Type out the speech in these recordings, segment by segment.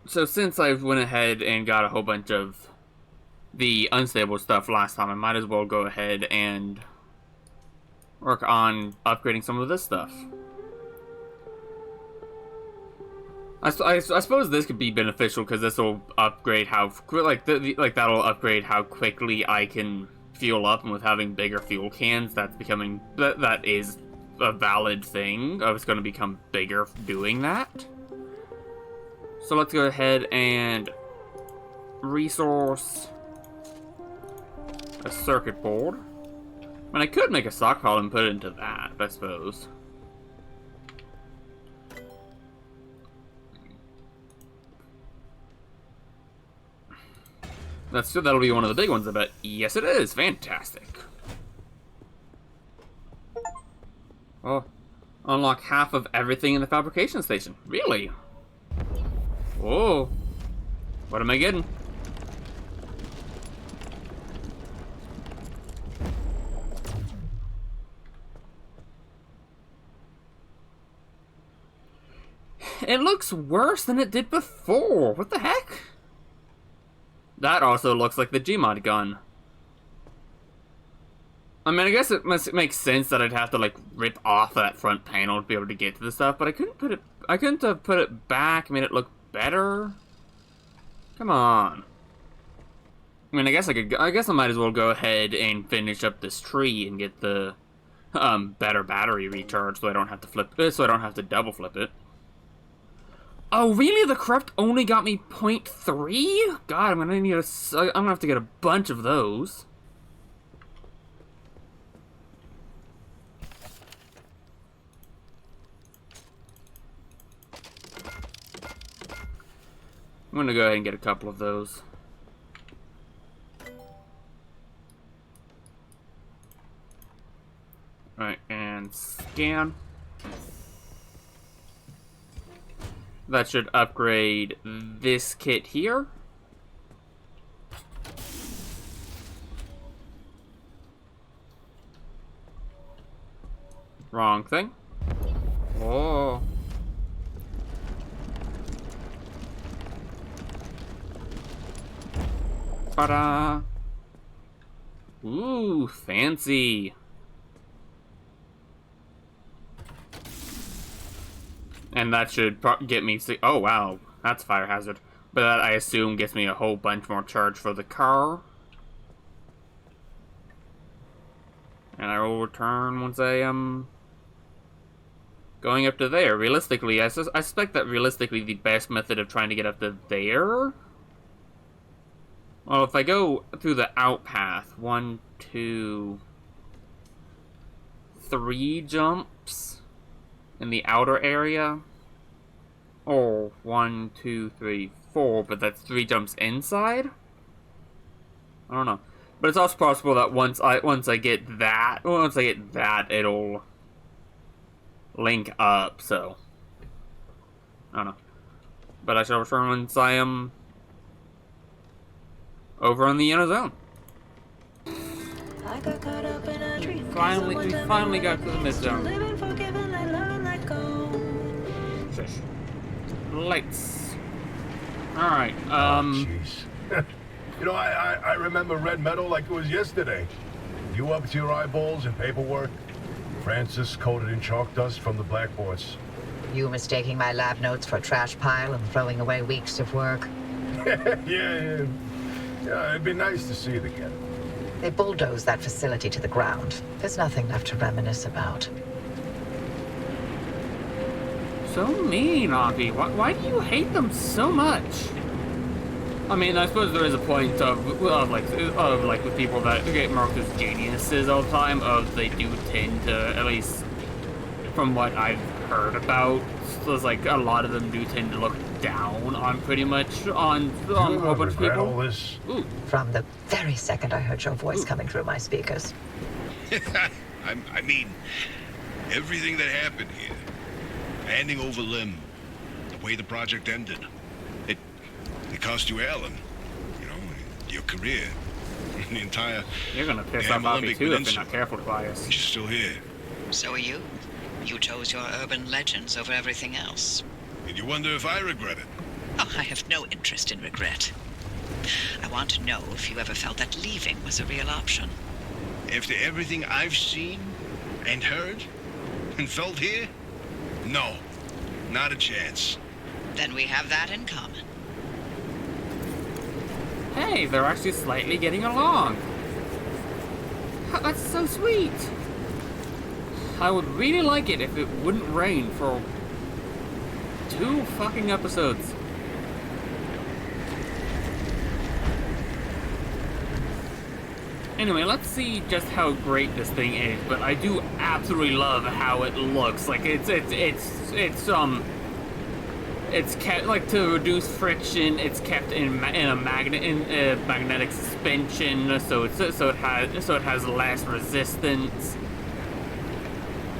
So since I went ahead and got a whole bunch of the unstable stuff last time, I might as well go ahead and work on upgrading some of this stuff. I suppose this could be beneficial because this will upgrade how that'll upgrade how quickly I can fuel up, and with having bigger fuel cans, that is a valid thing. I was going to become bigger doing that. So let's go ahead and resource a circuit board. I mean, I could make a stockpile and put it into that, I suppose. That'll be one of the big ones, I bet. Yes, it is. Fantastic. Oh, unlock half of everything in the fabrication station. Really? Whoa. What am I getting? It looks worse than it did before. What the heck? That also looks like the Gmod gun. I mean, I guess it makes sense that I'd have to like rip off that front panel to be able to get to the stuff, but I couldn't have put it back, made it look better. Come on. I mean, I guess I might as well go ahead and finish up this tree and get the better battery recharge, so I don't have to double flip it. Oh, really? The corrupt only got me 0.3? God, I'm gonna have to get a bunch of those. I'm gonna go ahead and get a couple of those. Alright, and scan. That should upgrade this kit here. Wrong thing. Oh. Ta-da! Ooh, fancy. And that should get me... Oh, wow. That's a fire hazard. But that, I assume, gets me a whole bunch more charge for the car. And I will return once I am going up to there. Realistically, I suspect that realistically the best method of trying to get up to there... Well, if I go through the out path, 1, 2, 3 jumps in the outer area. Oh, 1, 2, 3, 4, but that's 3 jumps inside? I don't know. But it's also possible that once I get that, it'll link up, so I don't know. But I shall return once I am over in the inner zone. I got caught up in a dream. We finally got to the mid zone. Shush. Lights. Alright, Jeez. You know, I remember red metal like it was yesterday. You up to your eyeballs in paperwork. Francis coated in chalk dust from the blackboards. You mistaking my lab notes for a trash pile and throwing away weeks of work? Yeah, it'd be nice to see it again. They bulldozed that facility to the ground. There's nothing left to reminisce about. so mean, Oppy. Why do you hate them so much? I mean, I suppose there is a point of like with people that get marked as geniuses all the time, they do tend to, at least from what I've heard about, there's like a lot of them do tend to look down on pretty much on a whole bunch of people. All this? Ooh. From the very second I heard your voice coming through my speakers. I mean, everything that happened here, handing over Lim, the way the project ended, it cost you Alan, you know, your career, the entire. You're gonna piss off Oppy too if you're not careful, Tobias. She's still here. So are you. You chose your urban legends over everything else. And you wonder if I regret it? Oh, I have no interest in regret. I want to know if you ever felt that leaving was a real option. After everything I've seen and heard and felt here, no, not a chance. Then we have that in common. Hey, they're actually slightly getting along. That's so sweet. I would really like it if it wouldn't rain for 2 fucking episodes. Anyway, let's see just how great this thing is. But I do absolutely love how it looks. Like it's kept, like, to reduce friction. It's kept in magnetic suspension, so it has less resistance.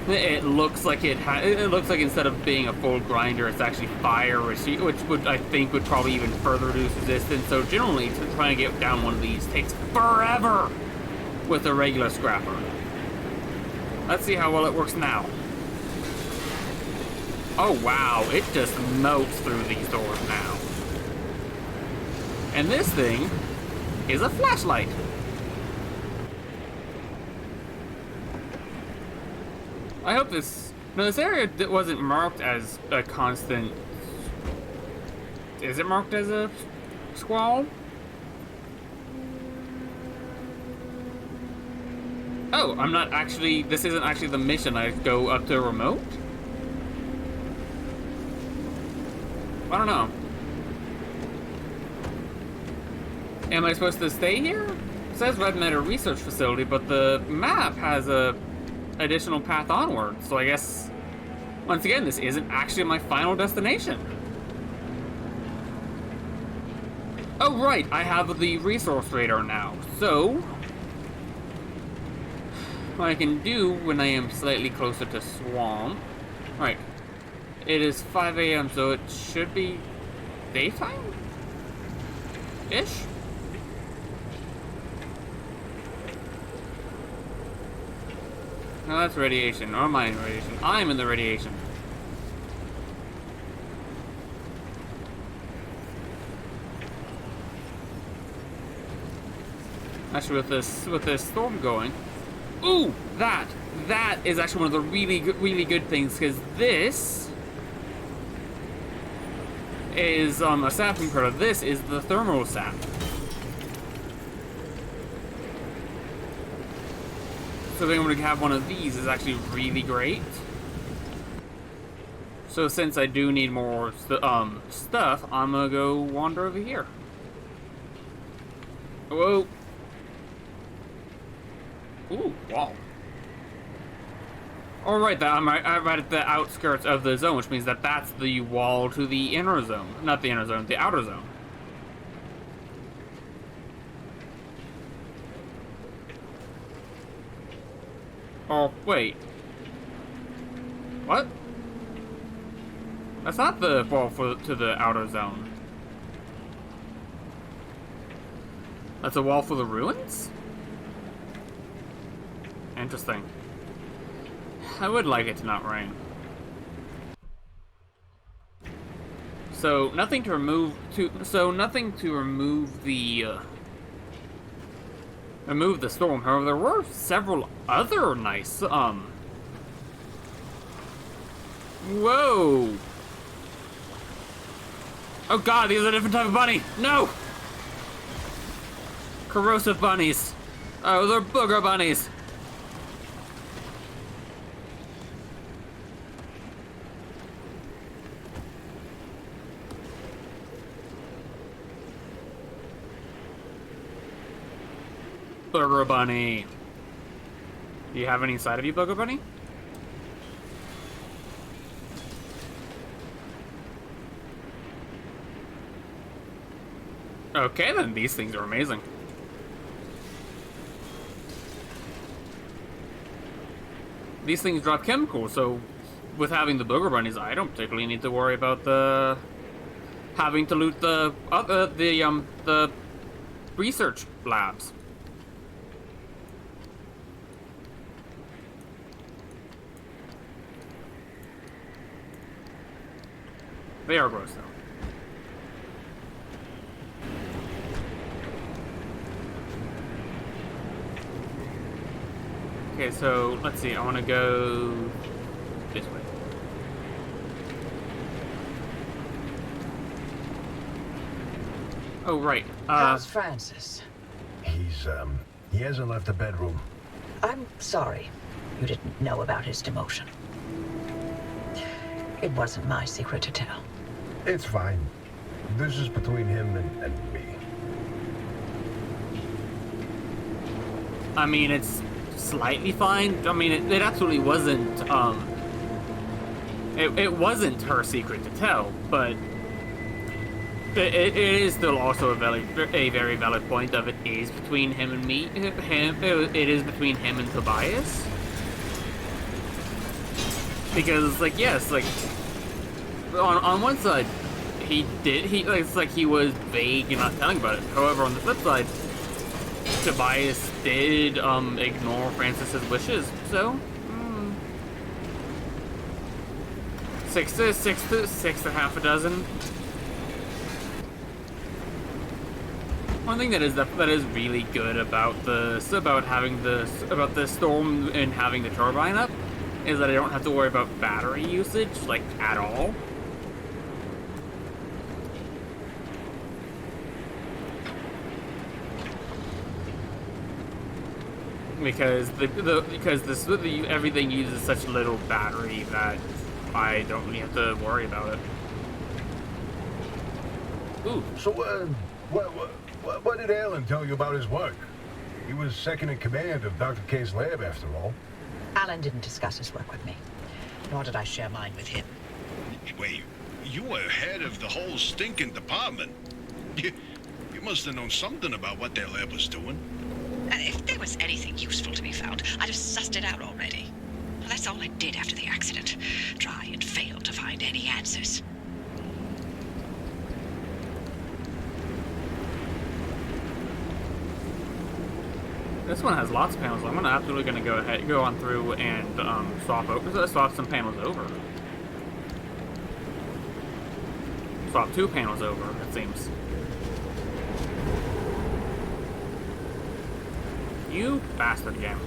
It looks like instead of being a full grinder, it's actually fire, which would, I think, would probably even further reduce resistance. So generally, to try and get down one of these takes forever with a regular scrapper. Let's see how well it works now. Oh wow, it just melts through these doors now. And this thing is a flashlight. I hope this... No, this area wasn't marked as a constant... Is it marked as a squall? Oh, I'm not actually... This isn't actually the mission. I go up to a remote? I don't know. Am I supposed to stay here? It says Red Meadow Research Facility, but the map has a additional path onward, so I guess, once again, this isn't actually my final destination. Oh right, I have the resource radar now, so what I can do when I am slightly closer to Swamp, right, it is 5 a.m. so it should be daytime-ish? No, that's radiation. Or am I in radiation? I'm in the radiation. Actually, with this storm going, ooh, that is actually one of the really good things, because this is a sapping product. This is the thermal sap. So being able to have one of these is actually really great. So since I do need more stuff, I'm gonna go wander over here. Whoa. Ooh, wow. Alright, I'm right at the outskirts of the zone, which means that that's the wall to the inner zone. Not the inner zone, the outer zone. Oh, wait. What? That's not the wall to the outer zone. That's a wall for the ruins? Interesting. I would like it to not rain. So nothing to remove remove the storm. However, there were several other nice, whoa! Oh god, these are a different type of bunny! No! Corrosive bunnies. Oh, they're booger bunnies. Booger bunny. Do you have any inside of you, Booger bunny? Okay, then these things are amazing. These things drop chemicals, so with having the booger bunnies, I don't particularly need to worry about the having to loot the research labs. They are gross, though. Okay, so let's see. I want to go this way. Oh, right. How's Francis? He hasn't left the bedroom. I'm sorry you didn't know about his demotion. It wasn't my secret to tell. It's fine. This is between him and me. I mean, it's slightly fine. I mean, it absolutely wasn't, it wasn't her secret to tell, but it is still also a very valid point of it is between him and me. It is between him and Tobias. Because, like, yes, like, on one side, it's like he was vague and not telling about it. However, on the flip side, Tobias did ignore Francis's wishes, so six to half a dozen. One thing that is really good about the storm and having the turbine up is that I don't have to worry about battery usage, like, at all. Because everything uses such little battery that I don't really have to worry about it. Ooh. So, what did Alan tell you about his work? He was second in command of Dr. K's lab, after all. Alan didn't discuss his work with me, nor did I share mine with him. Wait, you were head of the whole stinking department. You must have known something about what their lab was doing. If there was anything useful to be found, I'd have sussed it out already. Well, that's all I did after the accident. Try and fail to find any answers. This one has lots of panels. I'm absolutely gonna go on through and swap some panels over. Swap 2 panels over, it seems. You bastard game.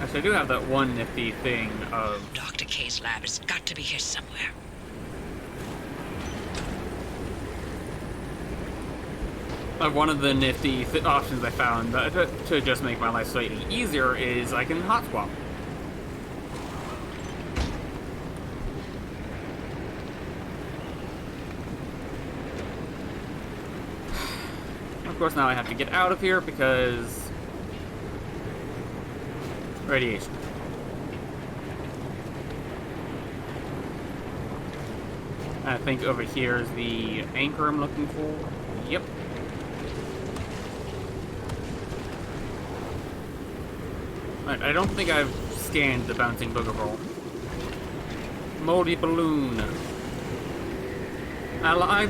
Actually, I do have that one nifty thing of... Dr. K's lab has got to be here somewhere. One of the nifty options I found to just make my life slightly easier is I can hot swap. Of course, now I have to get out of here because radiation. I think over here is the anchor I'm looking for. Yep. Right, I don't think I've scanned the bouncing booger roll. Moldy balloon. I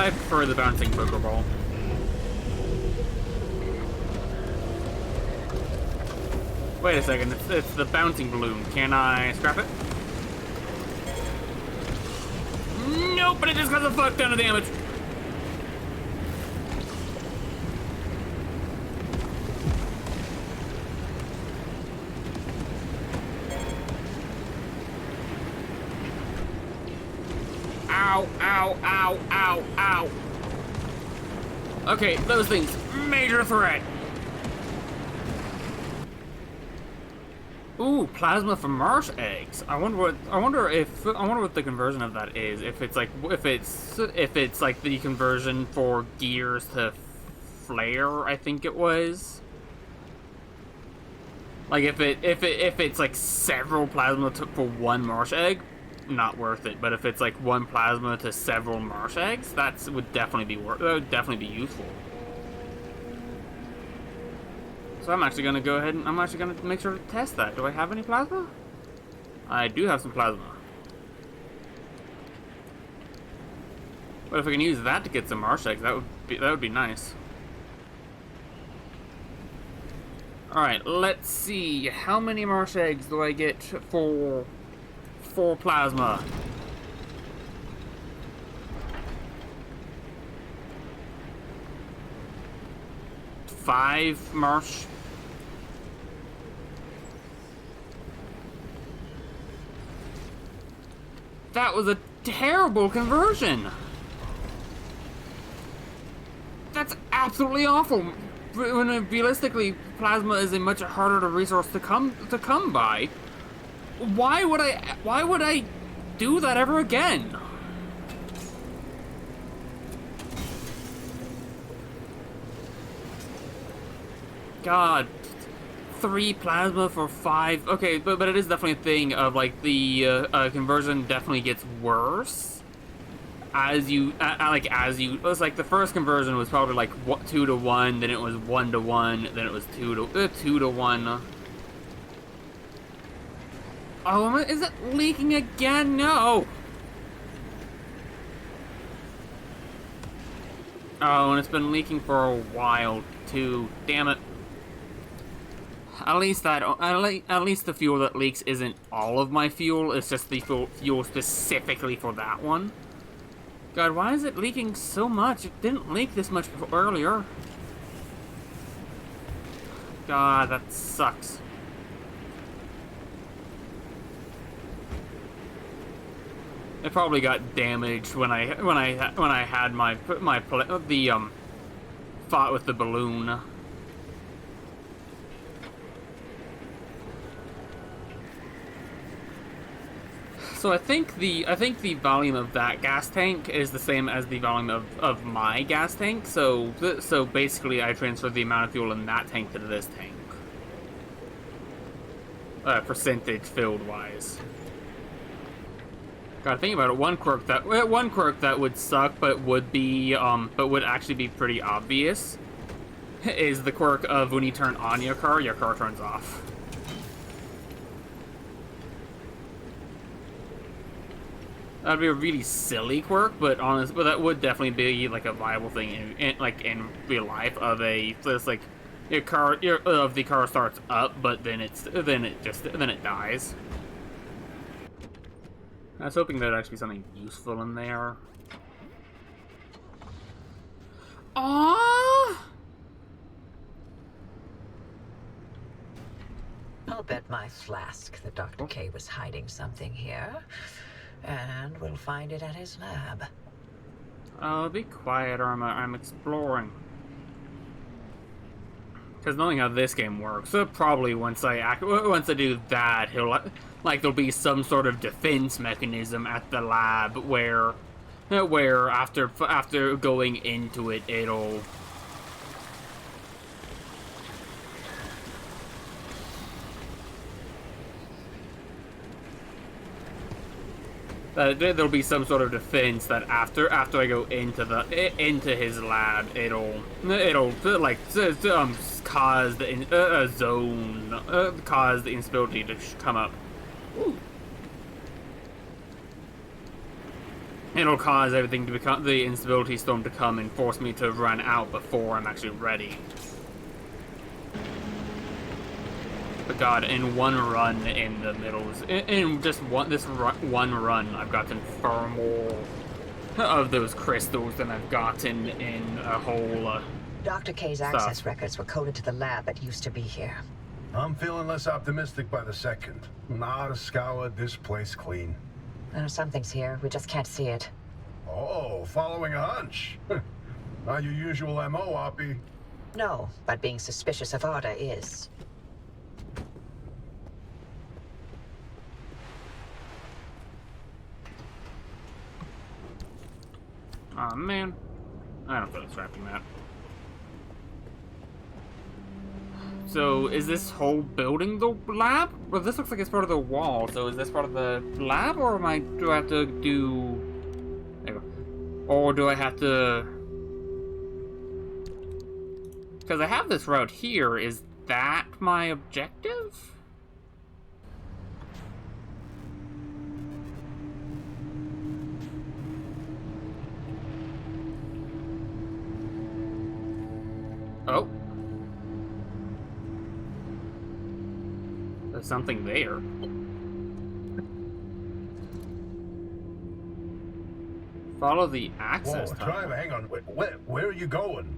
prefer the bouncing booger roll. Wait a second, it's the bouncing balloon. Can I scrap it? Nope, but it just does a fuck ton of damage. Ow, ow, ow, ow, ow. Okay, those things, major threat. Ooh, plasma from marsh eggs. I wonder what the conversion of that is. If it's like the conversion for gears to flare, I think it was. Like if it's like several plasma for one marsh egg, not worth it. But if it's like one plasma to several marsh eggs, that would definitely be useful. So I'm actually gonna go ahead and I'm actually gonna make sure to test that. Do I have any plasma? I do have some plasma. But if I can use that to get some marsh eggs, that would be nice. Alright, let's see. How many marsh eggs do I get for plasma? 5 Marsh. That was a terrible conversion. That's absolutely awful. When realistically, plasma is a much harder to resource to come by. Why would I do that ever again? God, 3 plasma for 5. Okay, but it is definitely a thing of like the conversion definitely gets worse as you It's like the first conversion was probably like 2 to 1, then it was 1 to 1, then it was 2 to 1. Oh, is it leaking again? No. Oh, and it's been leaking for a while too. Damn it. At least the fuel that leaks isn't all of my fuel. It's just the fuel specifically for that one. God, why is it leaking so much? It didn't leak this much earlier. God, that sucks. It probably got damaged when I had fought with the balloon. So I think the volume of that gas tank is the same as the volume of my gas tank. So basically, I transferred the amount of fuel in that tank to this tank. Percentage filled wise. God, think about it. One quirk that would suck, but would actually be pretty obvious, is the quirk of when you turn on your car turns off. That'd be a really silly quirk, but that would definitely be like a viable thing in real life. Of it's like the car starts up, but then it dies. I was hoping there'd actually be something useful in there. Aww! I'll bet my flask that Dr. K was hiding something here. And we'll find it at his lab. Oh, be quiet, or I'm exploring. Because knowing how this game works, so probably once I do that, there'll be some sort of defense mechanism at the lab where after going into it, it'll. There'll be some sort of defense that after I go into his lab, it'll like cause the instability to come up. Ooh. It'll cause everything to become the instability storm to come and force me to run out before I'm actually ready. But God, in one run in the middles, in just one run, I've gotten far more of those crystals than I've gotten in a whole Dr. K's access records were coded to the lab that used to be here. I'm feeling less optimistic by the second. Not a scoured this place clean. Something's here. We just can't see it. Oh, following a hunch. Not your usual MO, Oppy. No, but being suspicious of Arda is. Aw, man. I don't feel like scrapping that. So, is this whole building the lab? Well, this looks like it's part of the wall, so is this part of the lab, or do I have to do... There we go. Or do I have to... Because I have this route here, is that my objective? Oh. There's something there. Follow the access tunnel. Driver, hang on. Where are you going?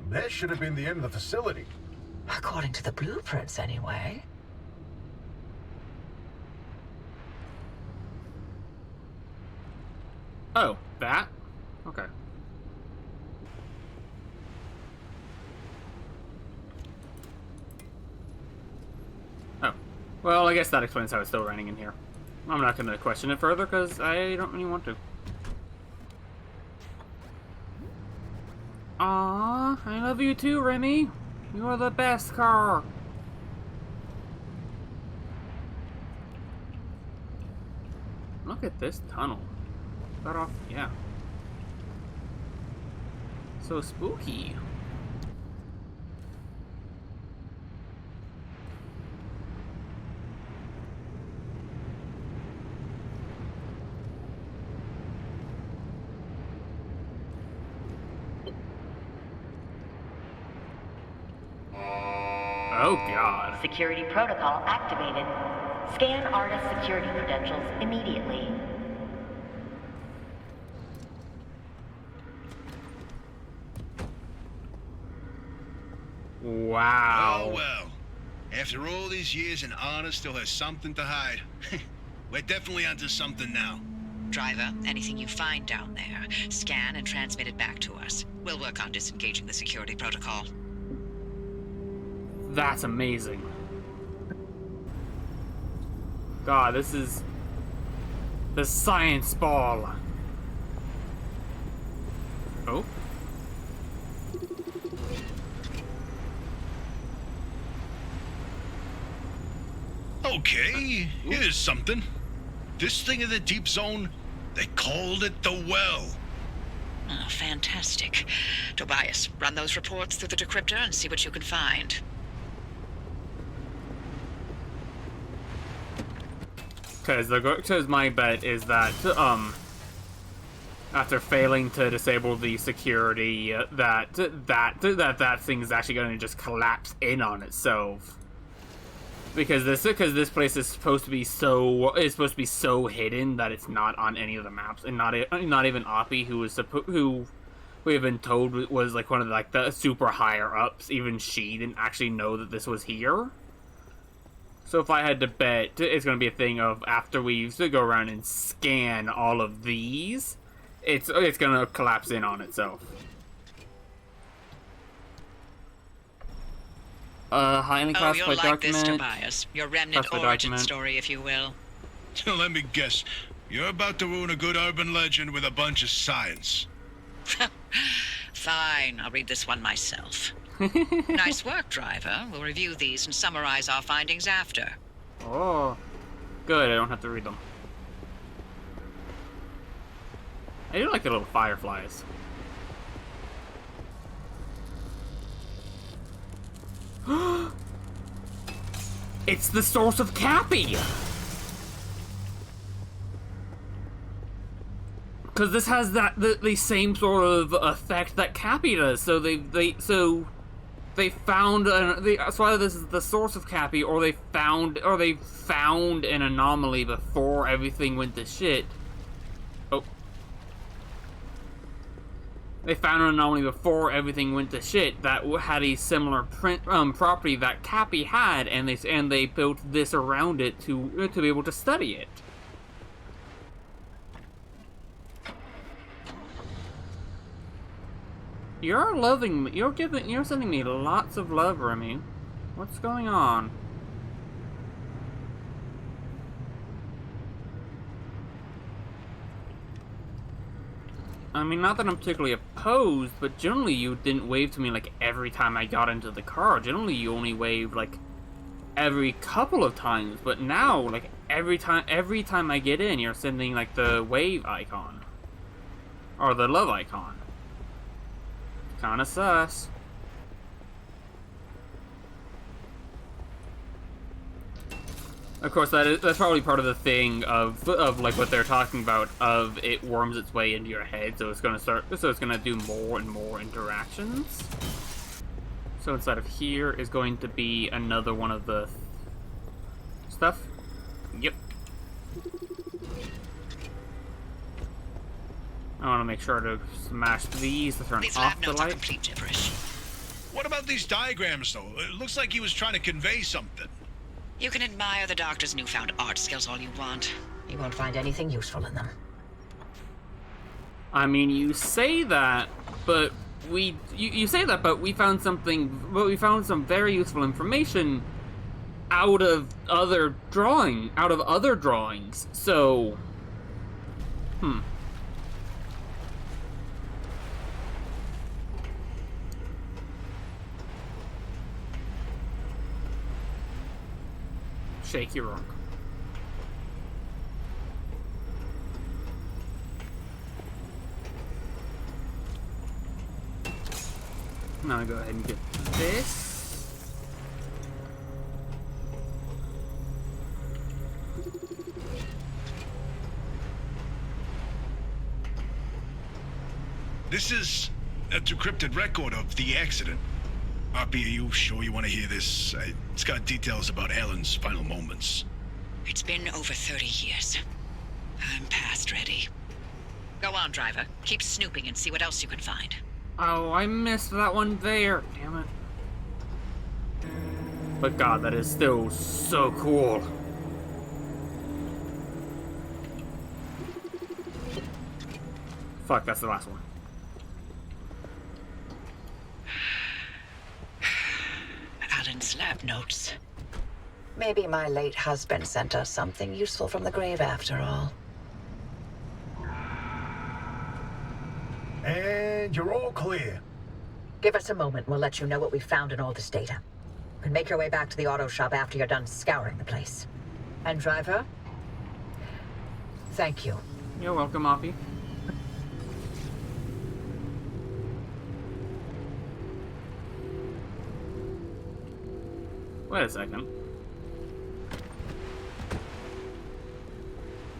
That should have been the end of the facility. According to the blueprints, anyway. Oh, that? Okay. Oh. Well, I guess that explains how it's still running in here. I'm not going to question it further because I don't really want to. Aww, I love you too, Remy. You are the best car. Look at this tunnel. Start off, yeah. So spooky. Oh god. Security protocol activated. Scan artist security credentials immediately. Wow. Oh, well. After all these years, an artist still has something to hide. We're definitely onto something now. Driver, anything you find down there, scan and transmit it back to us. We'll work on disengaging the security protocol. That's amazing. God, this is the science ball. Oh. Okay, here's something. This thing in the deep zone, they called it the well. Oh, fantastic. Tobias, run those reports through the decryptor and see what you can find. Because my bet is that after failing to disable the security, that thing is actually going to just collapse in on itself. Because this place is supposed to be so hidden that it's not on any of the maps, and not even Oppy, who we have been told was like one of the super higher ups. Even she didn't actually know that this was here. So if I had to bet, it's going to be a thing of after we go around and scan all of these, it's going to collapse in on itself. Highly classified you'll like this, document. Tobias. Your remnant Classified origin document. story, if you will. Let me guess. You're about to ruin a good urban legend with a bunch of science. Fine, I'll read this one myself. Nice work, driver. We'll review these and summarize our findings after. Oh, good. I don't have to read them. I do like the little fireflies. It's the source of Cappy! Because this has the same sort of effect that Cappy does. So they found so either this is the source of Cappy, or they found an anomaly before everything went to shit. Oh. They found an anomaly before everything went to shit that had a similar property that Cappy had, and they built this around it to be able to study it. You're loving me. You're sending me lots of love, Remy. What's going on? I mean, not that I'm particularly opposed, but generally you didn't wave to me like every time I got into the car. Generally you only waved like every couple of times, but now like every time I get in, you're sending like the wave icon or the love icon. Kinda sus. Of course, that's probably part of the thing of like what they're talking about, of it worms its way into your head, so it's gonna do more and more interactions. So inside of here is going to be another one of the stuff. Yep. I want to make sure to smash these to turn These off lab the notes are light. complete gibberish. What about these diagrams, though? It looks like he was trying to convey something. You can admire the doctor's newfound art skills all you want. You won't find anything useful in them. I mean, you say that, but you say that, but we found some very useful information out of other drawings. So, Shake your rock. Now I go ahead and get this. This is a decrypted record of the accident. Oppy, are you sure you want to hear this? It's got details about Alan's final moments. It's been over 30 years. I'm past ready. Go on, driver. Keep snooping and see what else you can find. Oh, I missed that one there. Damn it. But God, that is still so cool. Fuck, that's the last one. Alan's lab notes. Maybe my late husband sent us something useful from the grave after all. And you're all clear. Give us a moment, we'll let you know what we found in all this data. You can make your way back to the auto shop after you're done scouring the place. And driver, thank you. You're welcome, Oppy. Wait a second.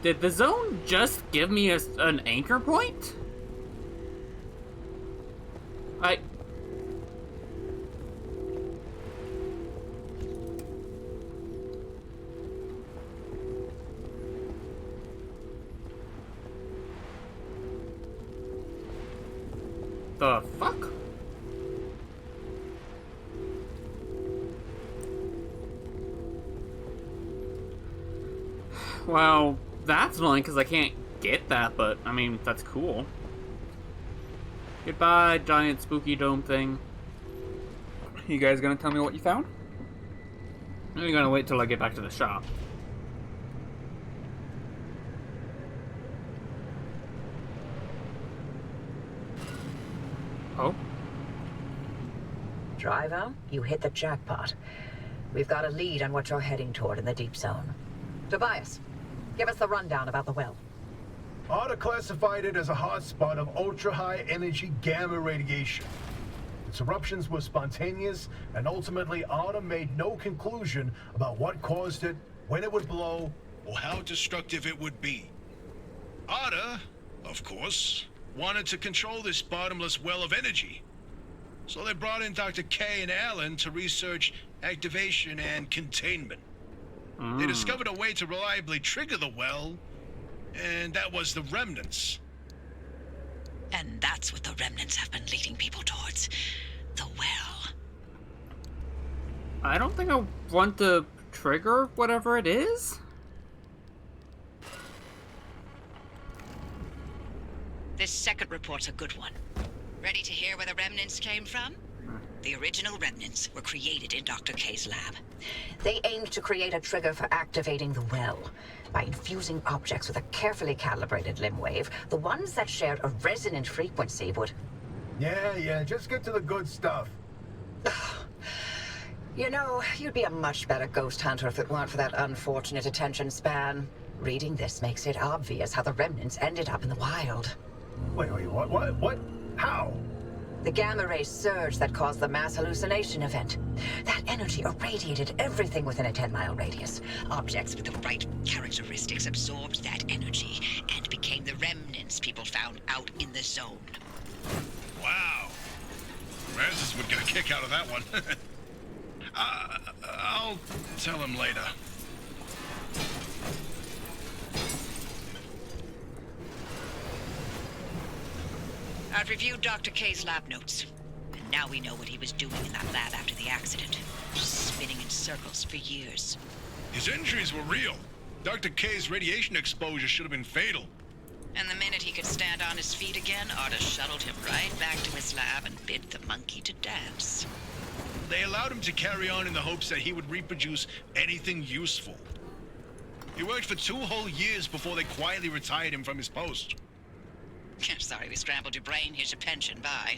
Did the zone just give me an anchor point? The fuck? Well, that's annoying because I can't get that, but I mean, that's cool. Goodbye, giant spooky dome thing. You guys gonna tell me what you found? Or are you gonna wait till I get back to the shop? Oh? Driver, you hit the jackpot. We've got a lead on what you're heading toward in the deep zone. Tobias, give us the rundown about the well. Otter classified it as a hotspot of ultra-high energy gamma radiation. Its eruptions were spontaneous, and ultimately Otter made no conclusion about what caused it, when it would blow, Or how destructive it would be. Otter, of course, wanted to control this bottomless well of energy. So they brought in Dr. K and Alan to research activation and containment. They discovered a way to reliably trigger the well, and that was the remnants. And that's what the remnants have been leading people towards. The well. I don't think I want to trigger whatever it is. This second report's a good one. Ready to hear where the remnants came from? The original remnants were created in Dr. K's lab. They aimed to create a trigger for activating the well. By infusing objects with a carefully calibrated limb wave, the ones that shared a resonant frequency would... Yeah, just get to the good stuff. You know, you'd be a much better ghost hunter if it weren't for that unfortunate attention span. Reading this makes it obvious how the remnants ended up in the wild. Wait, what? How? The gamma ray surge that caused the mass hallucination event. That energy irradiated everything within a 10-mile radius. Objects with the right characteristics absorbed that energy and became the remnants people found out in the zone. Wow. Francis would get a kick out of that one. I'll tell him later. I've reviewed Dr. K's lab notes. And Now we know what he was doing in that lab after the accident. Just spinning in circles for years. His injuries were real. Dr. K's radiation exposure should have been fatal. And the minute he could stand on his feet again, Arda shuttled him right back to his lab and bid the monkey to dance. They allowed him to carry on in the hopes that he would reproduce anything useful. He worked for 2 whole years before they quietly retired him from his post. Sorry we scrambled your brain. Here's your pension. Bye.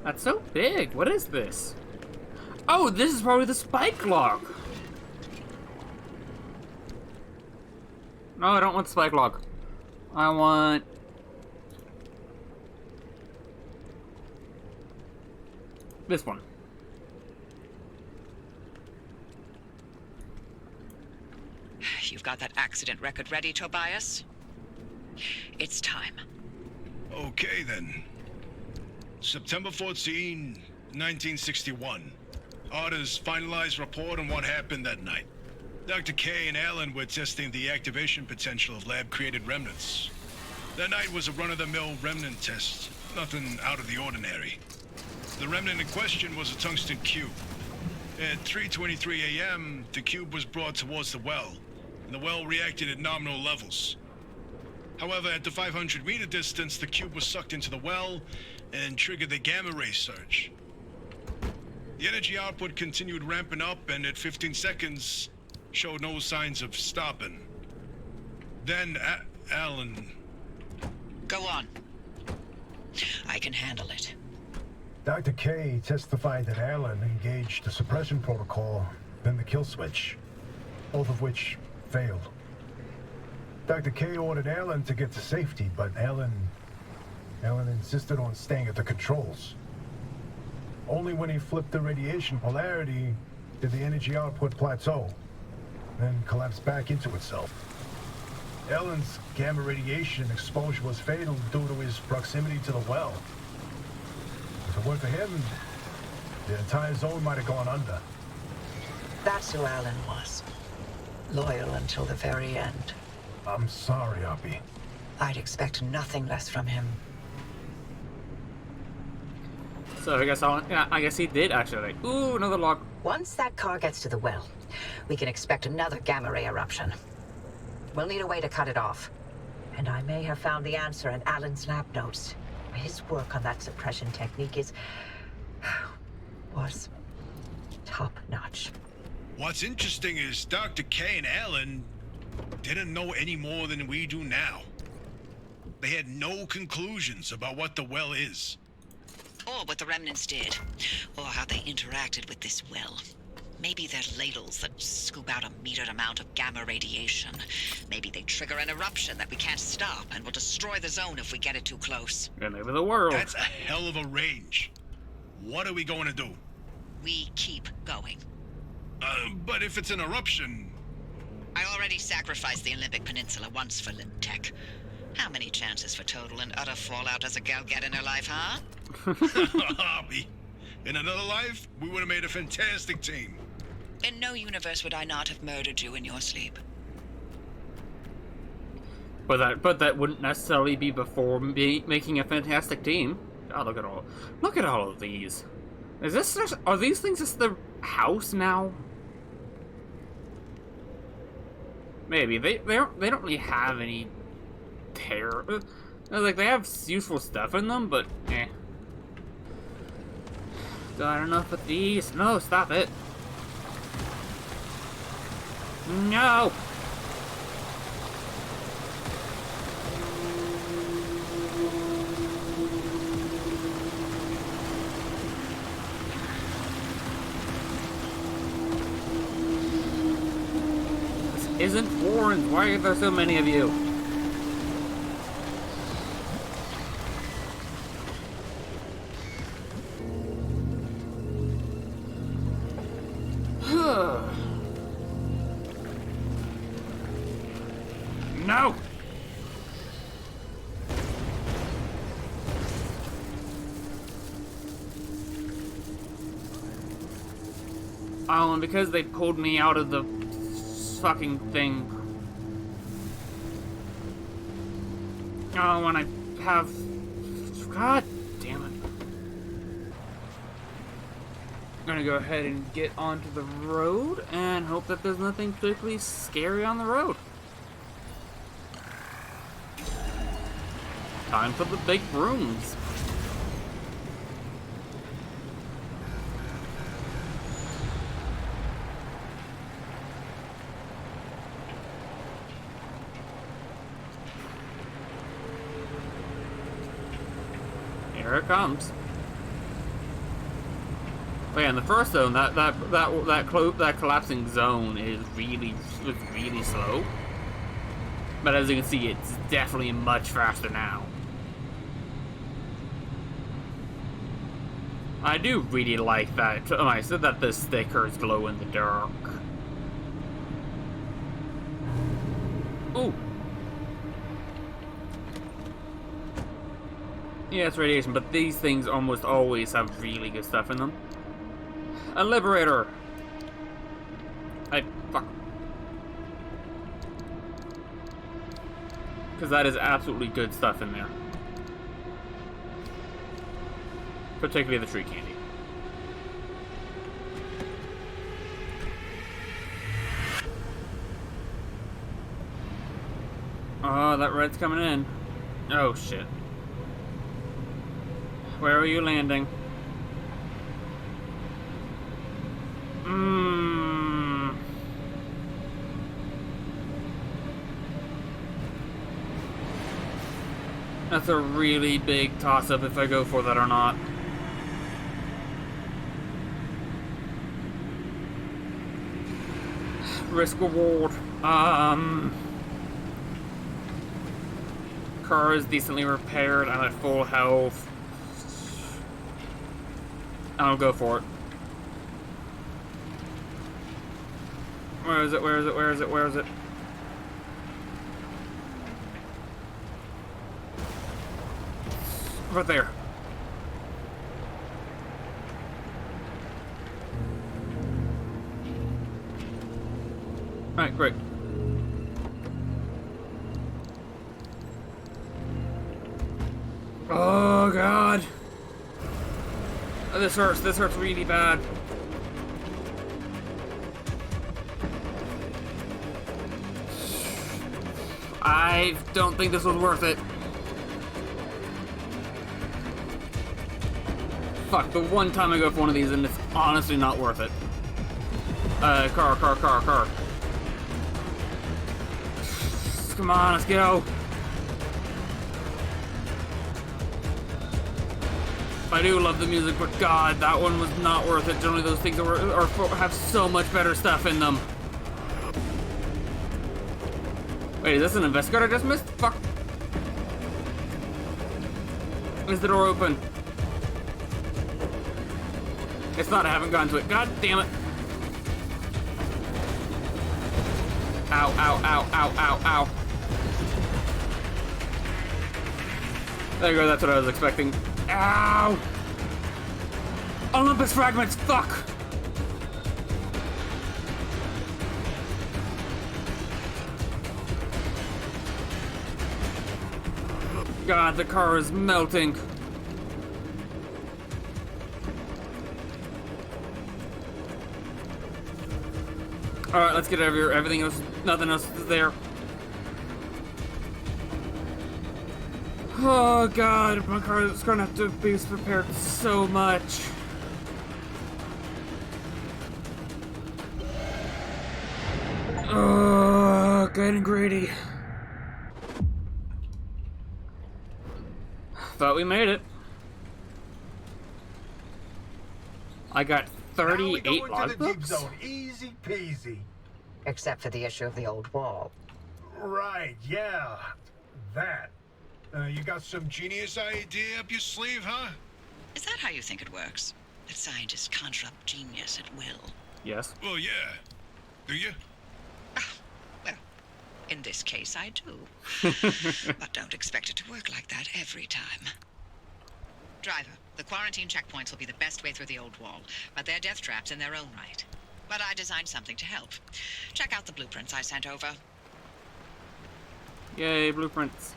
That's so big. What is this? Oh, this is probably the spike lock. No, I don't want spike lock. I want... this one. You've got that accident record ready, Tobias? It's time. Okay, then. September 14, 1961. Arda's finalized report on what happened that night. Dr. K and Alan were testing the activation potential of lab-created remnants. That night was a run-of-the-mill remnant test. Nothing out of the ordinary. The remnant in question was a tungsten cube. At 3:23 a.m., the cube was brought towards the well, and the well reacted at nominal levels. However, at the 500-meter distance, the cube was sucked into the well and triggered the gamma ray surge. The energy output continued ramping up, and at 15 seconds, showed no signs of stopping. Then, Alan... Go on. I can handle it. Dr. K testified that Alan engaged the suppression protocol, then the kill switch, both of which failed. Dr. K ordered Alan to get to safety, but Alan insisted on staying at the controls. Only when he flipped the radiation polarity did the energy output plateau, then collapse back into itself. Alan's gamma radiation exposure was fatal due to his proximity to the well. If it weren't for him, the entire zone might have gone under. That's who Alan was. Loyal until the very end. I'm sorry, Oppy. I'd expect nothing less from him. So I guess he did actually. Ooh, another lock. Once that car gets to the well, we can expect another gamma ray eruption. We'll need a way to cut it off. And I may have found the answer in Alan's lab notes. His work on that suppression technique was top-notch. What's interesting is Dr. K and Alan didn't know any more than we do now. They had no conclusions about what the well is. Or what the remnants did. Or how they interacted with this well. Maybe they're ladles that scoop out a metered amount of gamma radiation. Maybe they trigger an eruption that we can't stop and will destroy the zone if we get it too close. And over the world. That's a hell of a range. What are we going to do? We keep going. But if it's an eruption... I already sacrificed the Olympic Peninsula once for Lim Tech. How many chances for total and utter fallout does a gal get in her life, huh? Oppy, in another life, we would have made a fantastic team. In no universe would I not have murdered you in your sleep. But that wouldn't necessarily be before making a fantastic team. Oh, look at all of these. Are these things just the house now? Maybe they don't really have any terror. Like, they have useful stuff in them, but eh. Got enough of these. No, stop it. No. This isn't Warren. Why are there so many of you? No! Oh, and because they pulled me out of the fucking thing. Oh, when I have God damn it. I'm gonna go ahead and get onto the road and hope that there's nothing particularly scary on the road. Time for the big rooms. Here it comes. But yeah, in the first zone, that collapsing zone is really slow. But as you can see, it's definitely much faster now. I do really like that. Oh, I said that the stickers glow in the dark. Ooh. Yeah, it's radiation, but these things almost always have really good stuff in them. A liberator! Fuck. Because that is absolutely good stuff in there. Particularly the tree candy. Oh, that red's coming in. Oh, shit. Where are you landing? That's a really big toss-up if I go for that or not. Risk reward. Car is decently repaired. I'm at full health. I'll go for it. Where is it? Where is it? Where is it? Where is it? Right there. Alright, great. Oh god. Oh, this hurts. This hurts really bad. I don't think this was worth it. Fuck, the one time I go for one of these and it's honestly not worth it. Car. Come on, let's go. I do love the music, but god, that one was not worth it. Generally those things have so much better stuff in them. Wait, is this an investigator I just missed? Fuck. Is the door open? It's not, I haven't gone to it. God damn it. Ow, ow, ow, ow, ow, ow. There you go, that's what I was expecting. Ow! Olympus fragments, fuck! God, the car is melting. Alright, let's get out of here. Everything else, nothing else is there. Oh god, my car is gonna have to be prepared so much. Oh, getting greedy. Thought we made it. I got 38 logbooks. Easy peasy. Except for the issue of the old wall. Right, yeah. That. You got some Genius idea up your sleeve, huh? Is that how you think it works? That scientists conjure up genius at will? Yes. Well, yeah. Do you? Well, in this case, I do. But don't expect it to work like that every time. Driver, the quarantine checkpoints will be the best way through the old wall, but they're death traps in their own right. But I designed something to help. Check out the blueprints I sent over. Yay, blueprints.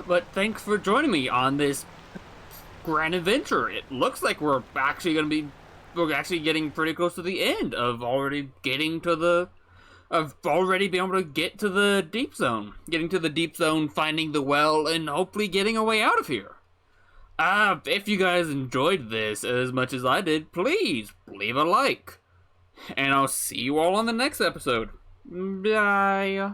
But thanks for joining me on this grand adventure. It looks like we're actually getting pretty close to the end of already being able to get to the deep zone. Getting to the deep zone, finding the well, and hopefully getting a way out of here. If you guys enjoyed this as much as I did, please leave a like. And I'll see you all on the next episode. Bye.